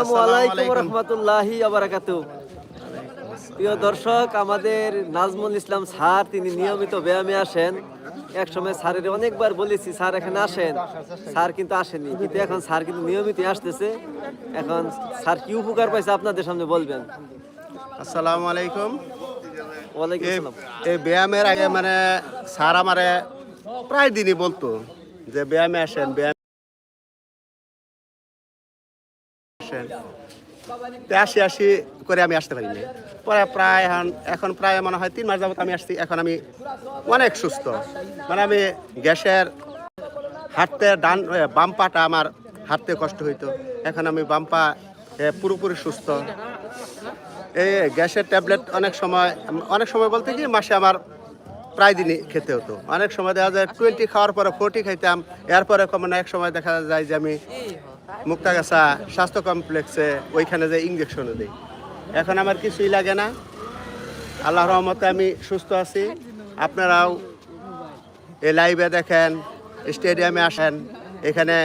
আসসালামু আলাইকুম রহমতুল্লাহি ওয়া বারাকাতুহু। প্রিয় দর্শক, আমাদের নাজমুল ইসলাম স্যার তিনি নিয়মিত ব্যায়ামে আসেন। এক সময় স্যারের অনেকবার বলেছি স্যার এখানে আসেন, স্যার কিন্তু আসেনি, কিন্তু এখন স্যার কিন্তু নিয়মিত আসতেছে। এখন স্যার কি উপকার পাইছে আপনাদের সামনে বলবেন। আসসালামু আলাইকুম। ওয়ালাইকুম এই আসসালাম। এই ব্যায়ামের আগে মানে স্যার আমারে প্রায় দিনই বলতো যে ব্যায়ামে আসেন, ব্যায়ামে আসেন। তো আসি আসি করে আমি আসতে পারিনি। পরে প্রায় এখন প্রায় মনে হয় 3 মাস যাবত আমি আসছি। এখন আমি অনেক সুস্থ। মানে আমি গ্যাসের হাঁটতে বাম পাটা আমার হাঁটতে কষ্ট হইতো। এখন আমি বাম পা পুরোপুরি সুস্থ। এই গ্যাসের ট্যাবলেট অনেক সময় বলতে কি মাসে আমার প্রায় দিনই খেতে হতো। অনেক সময় দেখা যায় 20 খাওয়ার পরে 40 খাইতাম। এরপরে মানে এক সময় দেখা যায় যে আমি মুক্তাগাছা স্বাস্থ্য কমপ্লেক্সে ওইখানে যে ইঞ্জেকশনও দিই। এখন আমার কিছুই লাগে না, আল্লাহর রহমতে আমি সুস্থ আছি। আপনারাও এই লাইভে দেখেন, স্টেডিয়ামে আসেন, এখানে